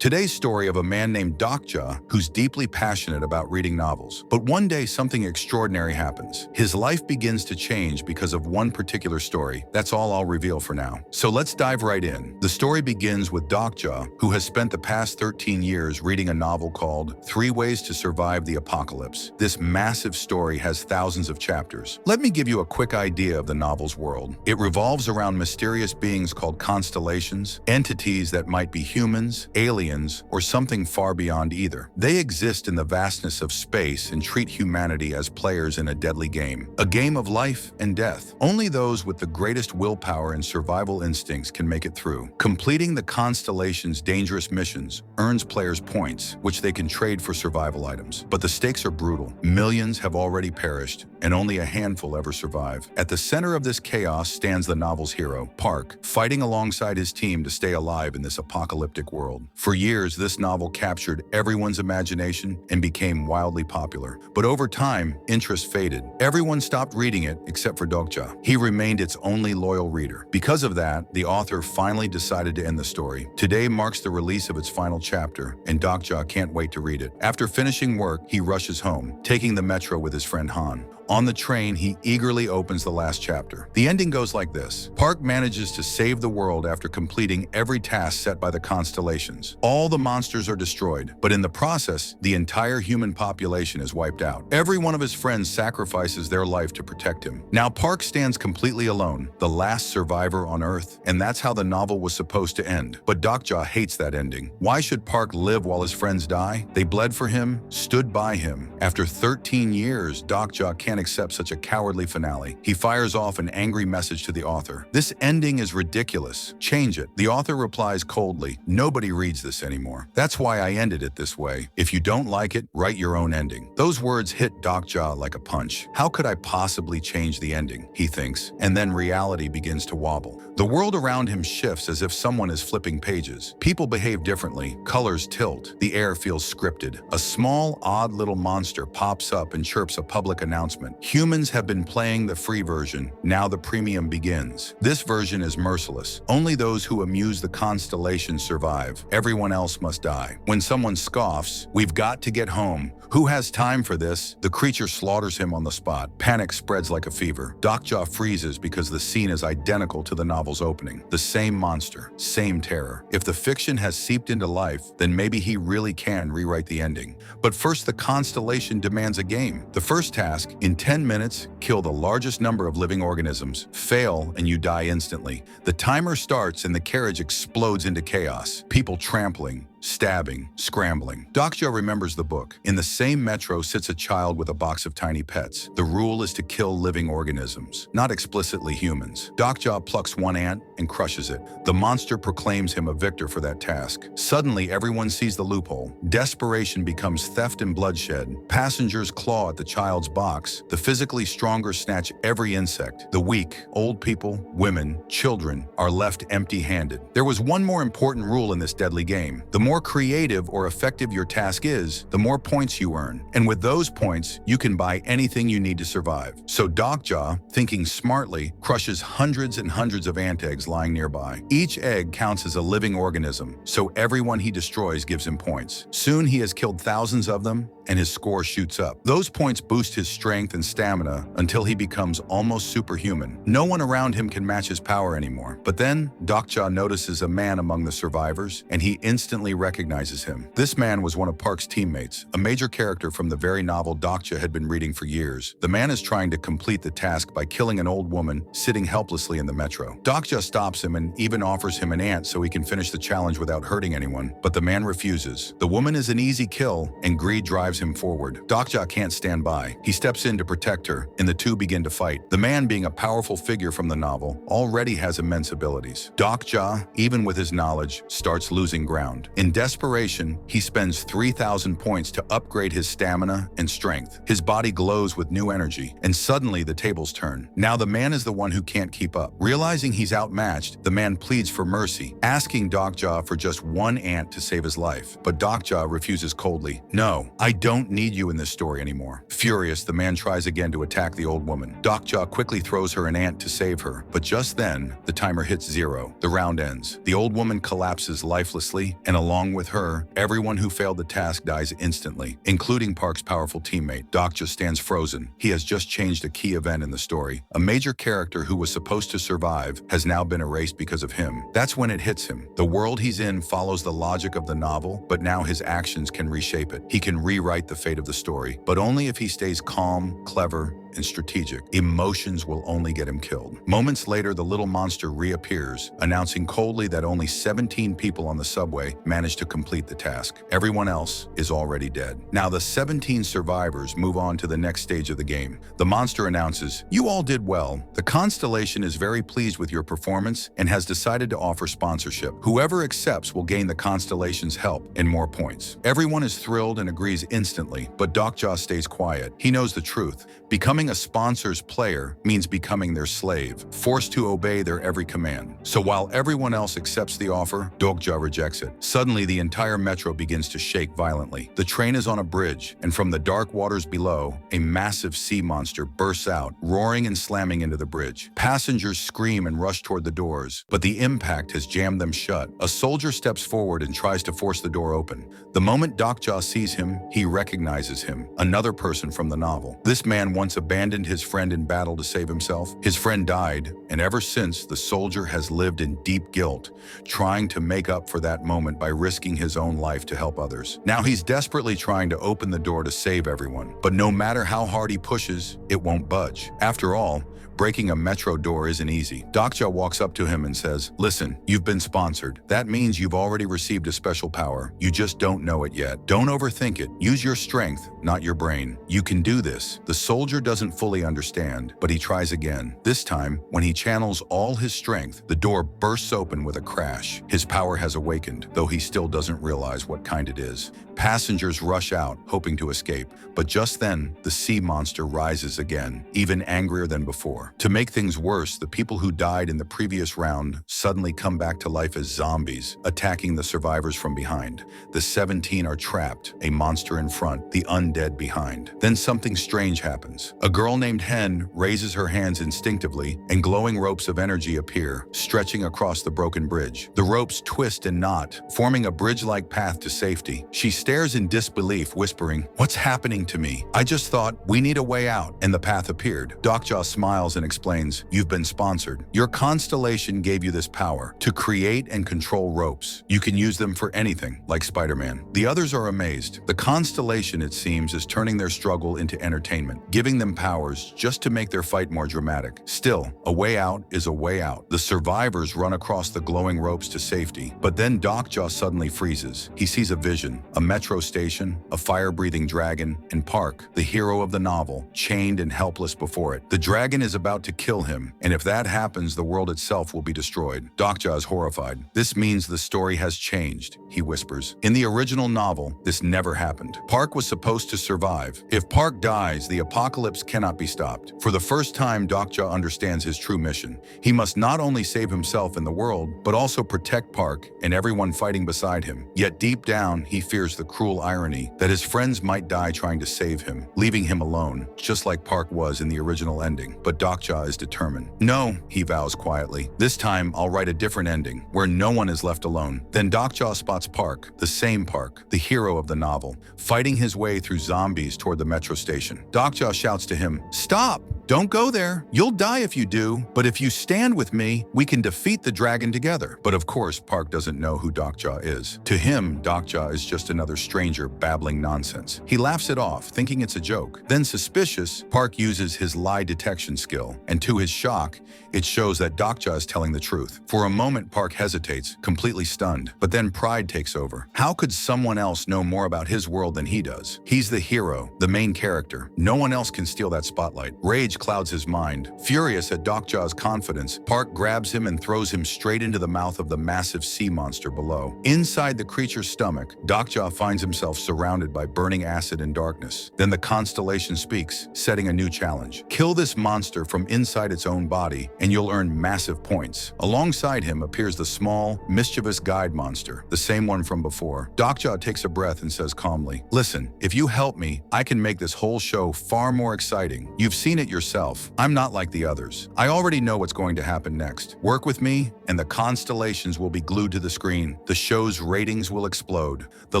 Today's story of a man named Dokja who's deeply passionate about reading novels. But one day something extraordinary happens. His life begins to change because of one particular story. That's all I'll reveal for now. So let's dive right in. The story begins with Dokja, who has spent the past 13 years reading a novel called 3 Ways to Survive the Apocalypse. This massive story has thousands of chapters. Let me give you a quick idea of the novel's world. It revolves around mysterious beings called constellations, entities that might be humans, aliens, or something far beyond either. They exist in the vastness of space and treat humanity as players in a deadly game. A game of life and death. Only those with the greatest willpower and survival instincts can make it through. Completing the constellation's dangerous missions earns players points, which they can trade for survival items. But the stakes are brutal. Millions have already perished, and only a handful ever survive. At the center of this chaos stands the novel's hero, Park, fighting alongside his team to stay alive in this apocalyptic world. For years, this novel captured everyone's imagination and became wildly popular. But over time, interest faded. Everyone stopped reading it except for Dokja. He remained its only loyal reader. Because of that, the author finally decided to end the story. Today marks the release of its final chapter, and Dokja can't wait to read it. After finishing work, he rushes home, taking the metro with his friend Han. On the train, he eagerly opens the last chapter. The ending goes like this. Park manages to save the world after completing every task set by the constellations. All the monsters are destroyed, but in the process, the entire human population is wiped out. Every one of his friends sacrifices their life to protect him. Now Park stands completely alone, the last survivor on Earth, and that's how the novel was supposed to end. But Dokja hates that ending. Why should Park live while his friends die? They bled for him, stood by him. After 13 years, Dokja can't accept such a cowardly finale. He fires off an angry message to the author. This ending is ridiculous. Change it. The author replies coldly, nobody reads this anymore. That's why I ended it this way. If you don't like it, write your own ending. Those words hit Dokja like a punch. How could I possibly change the ending? He thinks, and then reality begins to wobble. The world around him shifts as if someone is flipping pages. People behave differently. Colors tilt. The air feels scripted. A small, odd little monster pops up and chirps a public announcement. Humans have been playing the free version. Now the premium begins. This version is merciless. Only those who amuse the constellation survive. Everyone else must die. When someone scoffs, "We've got to get home. Who has time for this?" the creature slaughters him on the spot. Panic spreads like a fever. Dokja freezes because the scene is identical to the novel's opening. The same monster, same terror. If the fiction has seeped into life, then maybe he really can rewrite the ending. But first, the constellation demands a game. The first task, in 10 minutes, kill the largest number of living organisms. Fail and you die instantly. The timer starts and the carriage explodes into chaos. People trampling, stabbing, scrambling. Dokja remembers the book. In the same metro sits a child with a box of tiny pets. The rule is to kill living organisms, not explicitly humans. Dokja plucks one ant and crushes it. The monster proclaims him a victor for that task. Suddenly, everyone sees the loophole. Desperation becomes theft and bloodshed. Passengers claw at the child's box. The physically stronger snatch every insect. The weak, old people, women, children are left empty-handed. There was one more important rule in this deadly game. The more creative or effective your task is, the more points you earn. And with those points, you can buy anything you need to survive. So Dokja, thinking smartly, crushes hundreds and hundreds of ant eggs lying nearby. Each egg counts as a living organism, so everyone he destroys gives him points. Soon he has killed thousands of them, and his score shoots up. Those points boost his strength and stamina until he becomes almost superhuman. No one around him can match his power anymore. But then, Dokja notices a man among the survivors, and he instantly recognizes him. This man was one of Park's teammates, a major character from the very novel Dokja had been reading for years. The man is trying to complete the task by killing an old woman sitting helplessly in the metro. Dokja stops him and even offers him an ant so he can finish the challenge without hurting anyone, but the man refuses. The woman is an easy kill, and greed drives him forward. Dokja can't stand by. He steps in to protect her, and the two begin to fight. The man, being a powerful figure from the novel, already has immense abilities. Dokja, even with his knowledge, starts losing ground. In desperation, he spends 3,000 points to upgrade his stamina and strength. His body glows with new energy, and suddenly the tables turn. Now the man is the one who can't keep up. Realizing he's outmatched, the man pleads for mercy, asking Dokja for just one ant to save his life. But Dokja refuses coldly. "No, I don't need you in this story anymore." Furious, the man tries again to attack the old woman. Dokja quickly throws her an ant to save her, but just then, the timer hits 0. The round ends. The old woman collapses lifelessly, and along Along with her, everyone who failed the task dies instantly, including Park's powerful teammate. Dokja stands frozen. He has just changed a key event in the story. A major character who was supposed to survive has now been erased because of him. That's when it hits him. The world he's in follows the logic of the novel, but now his actions can reshape it. He can rewrite the fate of the story, but only if he stays calm, clever, and strategic. Emotions will only get him killed. Moments later, the little monster reappears, announcing coldly that only 17 people on the subway managed to complete the task. Everyone else is already dead. Now the 17 survivors move on to the next stage of the game. The monster announces, "You all did well. The Constellation is very pleased with your performance and has decided to offer sponsorship. Whoever accepts will gain the Constellation's help and more points." Everyone is thrilled and agrees instantly, but Dokja stays quiet. He knows the truth. Becoming a sponsor's player means becoming their slave, forced to obey their every command. So while everyone else accepts the offer, Dokja rejects it. Suddenly, the entire metro begins to shake violently. The train is on a bridge, and from the dark waters below, a massive sea monster bursts out, roaring and slamming into the bridge. Passengers scream and rush toward the doors, but the impact has jammed them shut. A soldier steps forward and tries to force the door open. The moment Dokja sees him, he recognizes him, another person from the novel. This man once abandoned his friend in battle to save himself. His friend died, and ever since, the soldier has lived in deep guilt, trying to make up for that moment by risking his own life to help others. Now he's desperately trying to open the door to save everyone, but no matter how hard he pushes, it won't budge. After all, breaking a metro door isn't easy. Dokja walks up to him and says, "Listen, you've been sponsored. That means you've already received a special power. You just don't know it yet. Don't overthink it. Use your strength, not your brain. You can do this." The soldier doesn't fully understand, but he tries again. This time, when he channels all his strength, the door bursts open with a crash. His power has awakened, though he still doesn't realize what kind it is. Passengers rush out, hoping to escape, but just then, the sea monster rises again, even angrier than before. To make things worse, the people who died in the previous round suddenly come back to life as zombies, attacking the survivors from behind. The 17 are trapped, a monster in front, the undead behind. Then something strange happens. A girl named Hen raises her hands instinctively, and glowing ropes of energy appear, stretching across the broken bridge. The ropes twist and knot, forming a bridge-like path to safety. She stares in disbelief, whispering, "What's happening to me? I just thought we need a way out," and the path appeared. Dokja smiles and explains, "You've been sponsored. Your constellation gave you this power to create and control ropes. You can use them for anything, like Spider-Man." The others are amazed. The constellation, it seems, is turning their struggle into entertainment, giving them powers just to make their fight more dramatic. Still, a way out is a way out. The survivors run across the glowing ropes to safety, but then Dokja suddenly freezes. He sees a vision, a metro station, a fire-breathing dragon, and Park, the hero of the novel, chained and helpless before it. The dragon is about to kill him, and if that happens, the world itself will be destroyed. Dokja is horrified. "This means the story has changed," he whispers. "In the original novel, this never happened. Park was supposed to survive. If Park dies, the apocalypse cannot be stopped." For the first time, Dokja understands his true mission. He must not only save himself and the world, but also protect Park and everyone fighting beside him. Yet deep down, he fears the cruel irony that his friends might die trying to save him, leaving him alone, just like Park was in the original ending. But Dokja is determined. "No," he vows quietly. "This time, I'll write a different ending, where no one is left alone." Then Dokja spots Park, the same Park, the hero of the novel, fighting his way through zombies toward the metro station. Dokja shouts to him, "Stop! Don't go there. You'll die if you do, but if you stand with me, we can defeat the dragon together." But of course, Park doesn't know who Dokja is. To him, Dokja is just another stranger babbling nonsense. He laughs it off, thinking it's a joke. Then, suspicious, Park uses his lie detection skill, and to his shock, it shows that Dokja is telling the truth. For a moment, Park hesitates, completely stunned, but then pride takes over. How could someone else know more about his world than he does? He's the hero, the main character. No one else can steal that spotlight. Rage clouds his mind. Furious at Dokja's confidence, Park grabs him and throws him straight into the mouth of the massive sea monster below. Inside the creature's stomach, Dokja finds himself surrounded by burning acid and darkness. Then the constellation speaks, setting a new challenge. Kill this monster from inside its own body, and you'll earn massive points. Alongside him appears the small, mischievous guide monster, the same one from before. Dokja takes a breath and says calmly, "Listen, if you help me, I can make this whole show far more exciting. You've seen it yourself yourself. I'm not like the others. I already know what's going to happen next. Work with me, and the constellations will be glued to the screen. The show's ratings will explode. The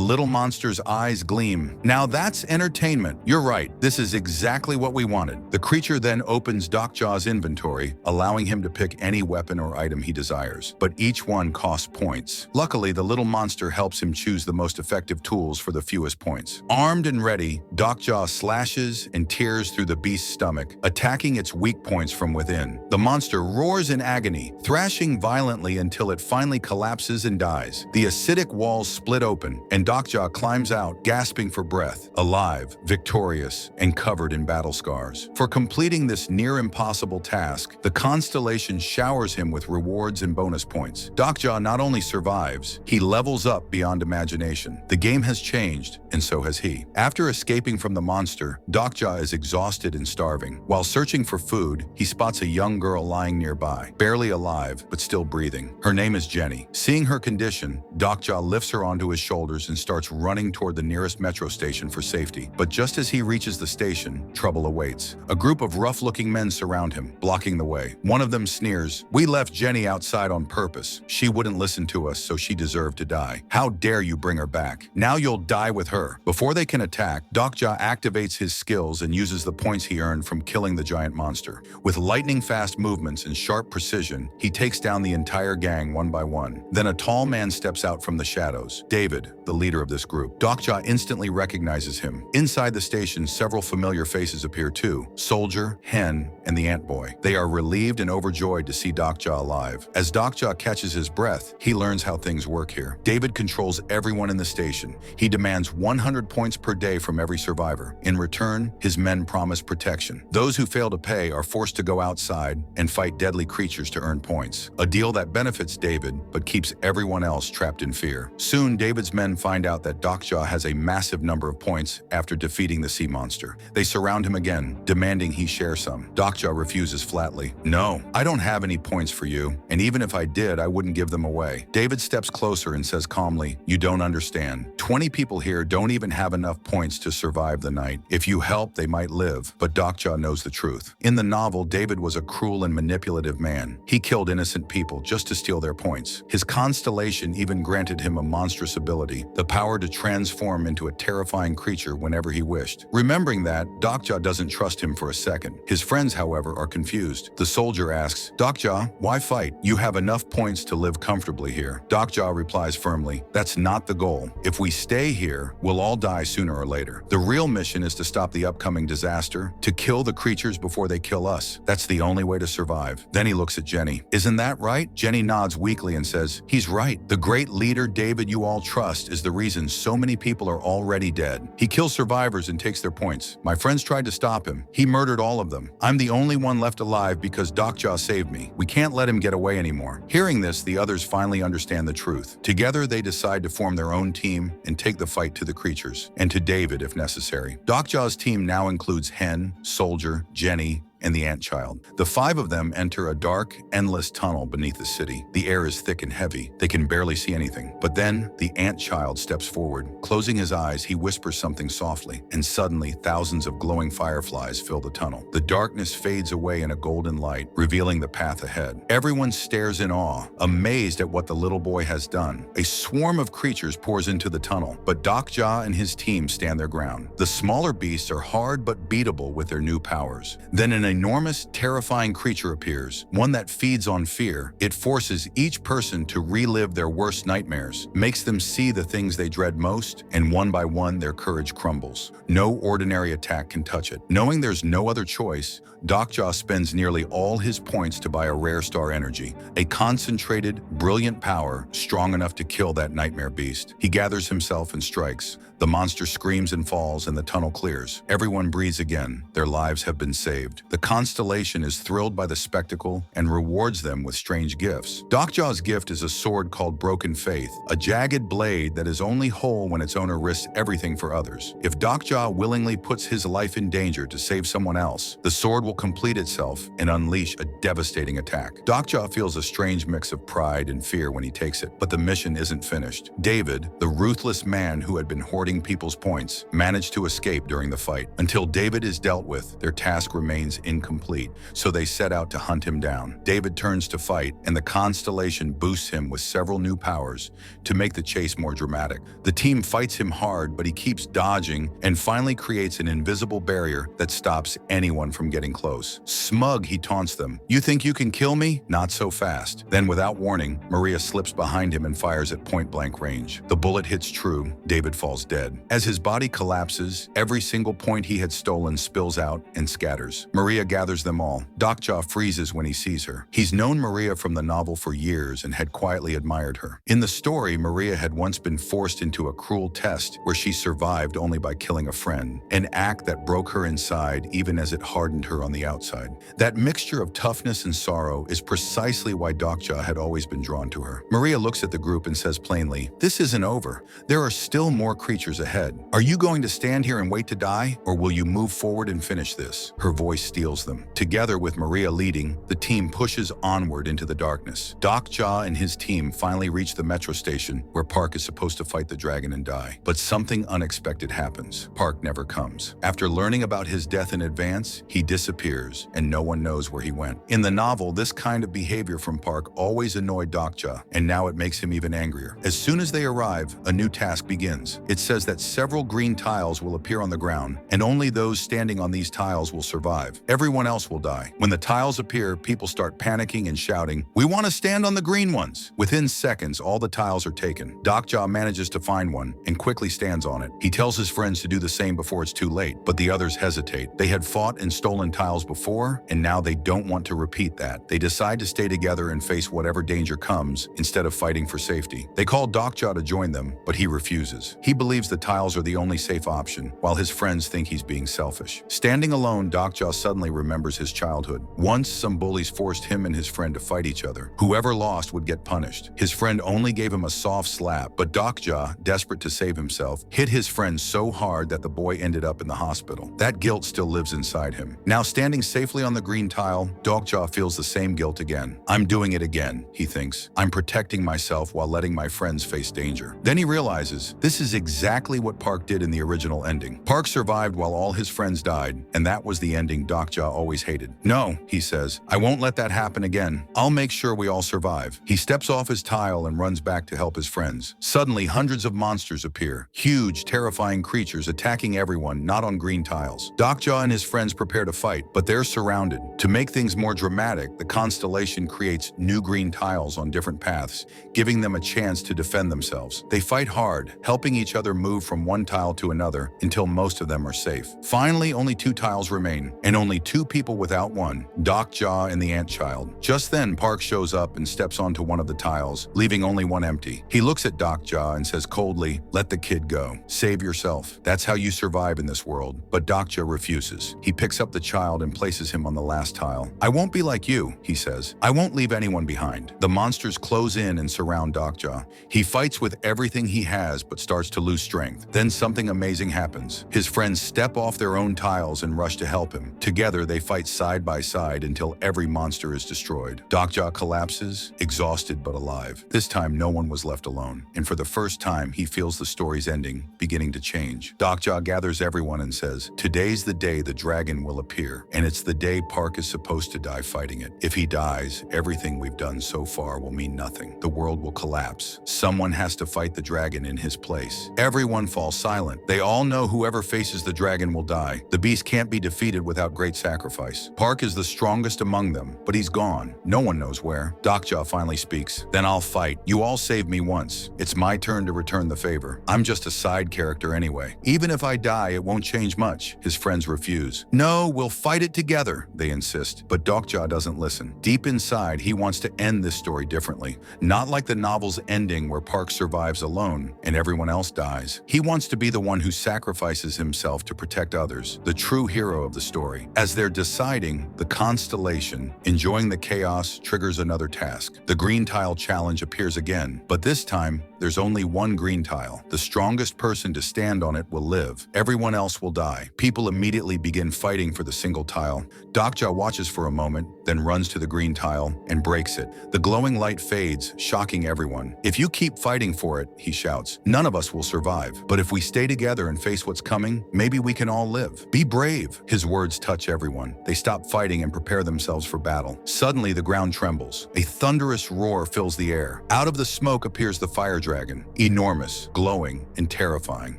little monster's eyes gleam. Now that's entertainment. You're right. This is exactly what we wanted. The creature then opens Dokjaw's inventory, allowing him to pick any weapon or item he desires. But each one costs points. Luckily, the little monster helps him choose the most effective tools for the fewest points. Armed and ready, Dokjaw slashes and tears through the beast's stomach, attacking its weak points from within. The monster roars in agony, thrashing violently until it finally collapses and dies. The acidic walls split open, and Dokjaw climbs out, gasping for breath, alive, victorious, and covered in battle scars. For completing this near-impossible task, the constellation showers him with rewards and bonus points. Dokjaw not only survives, he levels up beyond imagination. The game has changed, and so has he. After escaping from the monster, Dokjaw is exhausted and starving. While searching for food, he spots a young girl lying nearby, barely alive, but still breathing. Her name is Jenny. Seeing her condition, Dokjaw lifts her onto his shoulders and starts running toward the nearest metro station for safety. But just as he reaches the station, trouble awaits. A group of rough-looking men surround him, blocking the way. One of them sneers, "We left Jenny outside on purpose. She wouldn't listen to us, so she deserved to die. How dare you bring her back? Now you'll die with her." Before they can attack, Dokjaw activates his skills and uses the points he earned from killing the giant monster. With lightning-fast movements and sharp precision, he takes down the entire gang one by one. Then a tall man steps out from the shadows. David, the leader of this group. Dokjaw instantly recognizes him. Inside the station, several familiar faces appear too. Soldier, Hen, and the Ant Boy. They are relieved and overjoyed to see Dokjaw alive. As Dokjaw catches his breath, he learns how things work here. David controls everyone in the station. He demands 100 points per day from every survivor. In return, his men promise protection. Those who fail to pay are forced to go outside and fight deadly creatures to earn points. A deal that benefits David, but keeps everyone else trapped in fear. Soon, David's men find out that Dokjaw has a massive number of points after defeating the sea monster. They surround him again, demanding he share some. Dokjaw refuses flatly. "No, I don't have any points for you, and even if I did, I wouldn't give them away." David steps closer and says calmly, "You don't understand. 20 people here don't even have enough points to survive the night. If you help, they might live." But Dokjaw knows the truth. In the novel, David was a cruel and manipulative man. He killed innocent people just to steal their points. His constellation even granted him a monstrous ability, the power to transform into a terrifying creature whenever he wished. Remembering that, Dokjaw doesn't trust him for a second. His friends, however, are confused. The soldier asks, "Dokjaw, why fight? You have enough points to live comfortably here." Dokjaw replies firmly, "That's not the goal. If we stay here, we'll all die sooner or later. The real mission is to stop the upcoming disaster, to kill the creatures before they kill us. That's the only way to survive." Then he looks at Jenny. "Isn't that right?" Jenny nods weakly and says, "He's right. The great leader David you all trust is the reason so many people are already dead. He kills survivors and takes their points. My friends tried to stop him. He murdered all of them. I'm the only one left alive because Dokjaw saved me. We can't let him get away anymore." Hearing this, the others finally understand the truth. Together, they decide to form their own team and take the fight to the creatures, and to David if necessary. Dokjaw's team now includes Hen, Soldier, Jenny, and the Ant-Child. The five of them enter a dark, endless tunnel beneath the city. The air is thick and heavy. They can barely see anything. But then, the Ant-Child steps forward. Closing his eyes, he whispers something softly, and suddenly, thousands of glowing fireflies fill the tunnel. The darkness fades away in a golden light, revealing the path ahead. Everyone stares in awe, amazed at what the little boy has done. A swarm of creatures pours into the tunnel, but Dokjaw and his team stand their ground. The smaller beasts are hard but beatable with their new powers. Then an enormous, terrifying creature appears, one that feeds on fear. It forces each person to relive their worst nightmares, makes them see the things they dread most, and one by one their courage crumbles. No ordinary attack can touch it. Knowing there's no other choice, Dokjaw spends nearly all his points to buy a rare star energy, a concentrated, brilliant power strong enough to kill that nightmare beast. He gathers himself and strikes. The monster screams and falls, and the tunnel clears. Everyone breathes again. Their lives have been saved. The constellation is thrilled by the spectacle and rewards them with strange gifts. Dokjaw's gift is a sword called Broken Faith, a jagged blade that is only whole when its owner risks everything for others. If Dokjaw willingly puts his life in danger to save someone else, the sword will complete itself and unleash a devastating attack. Dokjaw feels a strange mix of pride and fear when he takes it, but the mission isn't finished. David, the ruthless man who had been hoarding people's points, managed to escape during the fight. Until David is dealt with, their task remains incomplete, so they set out to hunt him down. David turns to fight, and the constellation boosts him with several new powers to make the chase more dramatic. The team fights him hard, but he keeps dodging and finally creates an invisible barrier that stops anyone from getting close. Smug, he taunts them. "You think you can kill me? Not so fast." Then, without warning, Maria slips behind him and fires at point-blank range. The bullet hits true. David falls dead. As his body collapses, every single point he had stolen spills out and scatters. Maria gathers them all. Docjaw freezes when he sees her. He's known Maria from the novel for years and had quietly admired her. In the story, Maria had once been forced into a cruel test where she survived only by killing a friend, an act that broke her inside even as it hardened her on the outside. That mixture of toughness and sorrow is precisely why Docjaw had always been drawn to her. Maria looks at the group and says plainly, "This isn't over. There are still more creatures ahead. Are you going to stand here and wait to die, or will you move forward and finish this?" Her voice steals them. Together with Maria leading, the team pushes onward into the darkness. Docjaw and his team finally reach the metro station where Park is supposed to fight the dragon and die. But something unexpected happens. Park never comes. After learning about his death in advance, he disappears, and no one knows where he went. In the novel, this kind of behavior from Park always annoyed Docjaw, and now it makes him even angrier. As soon as they arrive, a new task begins. It says that several green tiles will appear on the ground, and only those standing on these tiles will survive. Everyone else will die. When the tiles appear, people start panicking and shouting, "We want to stand on the green ones!" Within seconds, all the tiles are taken. Docjaw manages to find one and quickly stands on it. He tells his friends to do the same before it's too late, but the others hesitate. They had fought and stolen tiles before, and now they don't want to repeat that. They decide to stay together and face whatever danger comes instead of fighting for safety. They call Docjaw to join them, but he refuses. He believes the tiles are the only safe option, while his friends think he's being selfish. Standing alone, Docjaw suddenly remembers his childhood. Once, some bullies forced him and his friend to fight each other. Whoever lost would get punished. His friend only gave him a soft slap, but Docjaw, desperate to save himself, hit his friend so hard that the boy ended up in the hospital. That guilt still lives inside him. Now standing safely on the green tile, Docjaw feels the same guilt again. "I'm doing it again," he thinks. "I'm protecting myself while letting my friends face danger." Then he realizes this is exactly what Park did in the original ending. Park survived while all his friends died, and that was the ending Docjaw always hated. "No," he says, "I won't let that happen again. I'll make sure we all survive." He steps off his tile and runs back to help his friends. Suddenly, hundreds of monsters appear. Huge, terrifying creatures attacking everyone not on green tiles. Docjaw and his friends prepare to fight, but they're surrounded. To make things more dramatic, the constellation creates new green tiles on different paths, giving them a chance to defend themselves. They fight hard, helping each other move from one tile to another until most of them are safe. Finally, only 2 tiles remain, and only 2 people without one, Docjaw and the ant-child. Just then, Park shows up and steps onto one of the tiles, leaving only one empty. He looks at Docjaw and says coldly, "Let the kid go. Save yourself. That's how you survive in this world." But Docjaw refuses. He picks up the child and places him on the last tile. "I won't be like you," he says. "I won't leave anyone behind." The monsters close in and surround Docjaw. He fights with everything he has but starts to lose strength. Then something amazing happens. His friends step off their own tiles and rush to help him. Together, they fight side by side until every monster is destroyed. Docjaw collapses, exhausted but alive. This time, no one was left alone, and for the first time, he feels the story's ending beginning to change. Docjaw gathers everyone and says, "Today's the day the dragon will appear, and it's the day Park is supposed to die fighting it. If he dies, everything we've done so far will mean nothing. The world will collapse. Someone has to fight the dragon in his place." Everyone falls silent. They all know whoever faces the dragon will die. The beast can't be defeated without great sacrifice. Park is the strongest among them, but he's gone. No one knows where. Docjaw finally speaks. "Then I'll fight. You all saved me once. It's my turn to return the favor. I'm just a side character anyway. Even if I die, it won't change much." His friends refuse. "No, we'll fight it together," they insist. But Docjaw doesn't listen. Deep inside, he wants to end this story differently. Not like the novel's ending where Park survives alone and everyone else dies. He wants to be the one who sacrifices himself to protect others, the true hero of the story. As they're deciding, the constellation, enjoying the chaos, triggers another task. The green tile challenge appears again, but this time, there's only one green tile. The strongest person to stand on it will live. Everyone else will die. People immediately begin fighting for the single tile. Dokja watches for a moment, then runs to the green tile and breaks it. The glowing light fades, shocking everyone. "If you keep fighting for it," he shouts, "none of us will survive. But if we stay together and face what's coming, maybe we can all live. Be brave." His words touch everyone. They stop fighting and prepare themselves for battle. Suddenly, the ground trembles. A thunderous roar fills the air. Out of the smoke appears the fire dragon, enormous, glowing, and terrifying.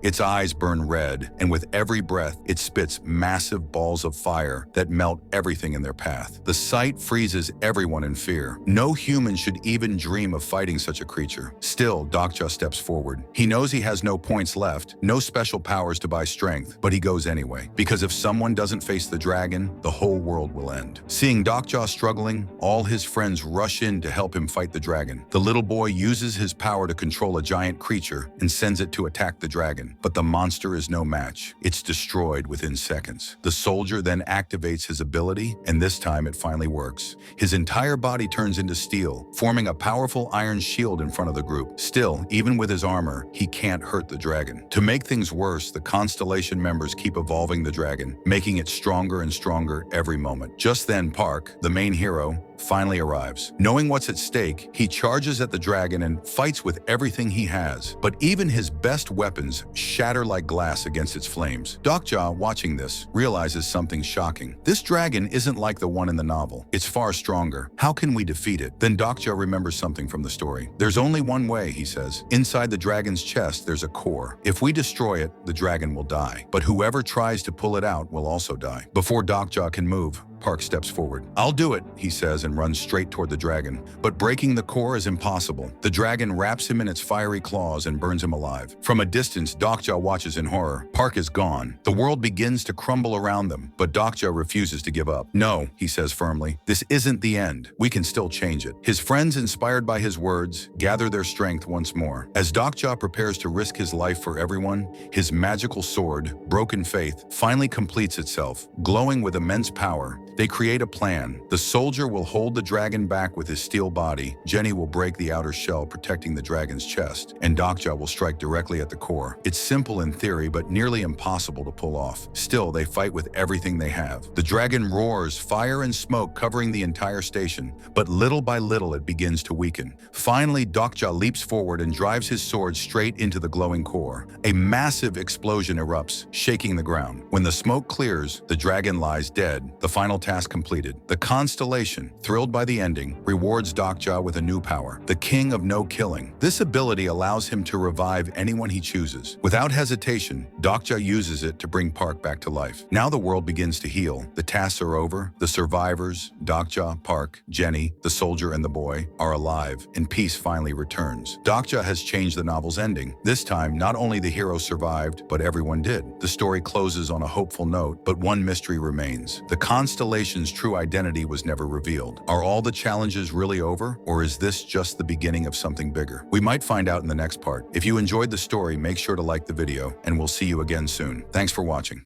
Its eyes burn red, and with every breath, it spits massive balls of fire that melt everything in their path. The sight freezes everyone in fear. No human should even dream of fighting such a creature. Still, Dokja steps forward. He knows he has no points left, no special powers to buy strength, but he goes anyway. Because if someone doesn't face the dragon, the whole world will end. Seeing Dokja struggling, all his friends rush in to help him fight the dragon. The little boy uses his power to control a giant creature and sends it to attack the dragon. But the monster is no match. It's destroyed within seconds. The soldier then activates his ability, and this time it finally works. His entire body turns into steel, forming a powerful iron shield in front of the group. Still, even with his armor, he can't hurt the dragon. To make things worse, the Constellation members keep evolving the dragon, making it stronger and stronger every moment. Just then, Park, the main hero, finally arrives. Knowing what's at stake, he charges at the dragon and fights with everything he has. But even his best weapons shatter like glass against its flames. Dokja, watching this, realizes something shocking. This dragon isn't like the one in the novel. It's far stronger. How can we defeat it? Then Dokja remembers something from the story. There's only one way, he says. Inside the dragon's chest, there's a core. If we destroy it, the dragon will die. But whoever tries to pull it out will also die. Before Dokja can move, Park steps forward. "I'll do it," he says, and runs straight toward the dragon. But breaking the core is impossible. The dragon wraps him in its fiery claws and burns him alive. From a distance, Dokja watches in horror. Park is gone. The world begins to crumble around them, but Dokja refuses to give up. "No," he says firmly, "this isn't the end. We can still change it." His friends, inspired by his words, gather their strength once more. As Dokja prepares to risk his life for everyone, his magical sword, Broken Faith, finally completes itself. Glowing with immense power, they create a plan. The soldier will hold the dragon back with his steel body, Jenny will break the outer shell protecting the dragon's chest, and Dokja will strike directly at the core. It's simple in theory, but nearly impossible to pull off. Still, they fight with everything they have. The dragon roars, fire and smoke covering the entire station, but little by little it begins to weaken. Finally, Dokja leaps forward and drives his sword straight into the glowing core. A massive explosion erupts, shaking the ground. When the smoke clears, the dragon lies dead, the final task completed. The Constellation, thrilled by the ending, rewards Dokja with a new power, the King of No Killing. This ability allows him to revive anyone he chooses. Without hesitation, Dokja uses it to bring Park back to life. Now the world begins to heal. The tasks are over. The survivors, Dokja, Park, Jenny, the soldier, and the boy, are alive, and peace finally returns. Dokja has changed the novel's ending. This time, not only the hero survived, but everyone did. The story closes on a hopeful note, but one mystery remains. The Constellation's true identity was never revealed. Are all the challenges really over, or is this just the beginning of something bigger? We might find out in the next part. If you enjoyed the story, make sure to like the video, and we'll see you again soon. Thanks for watching.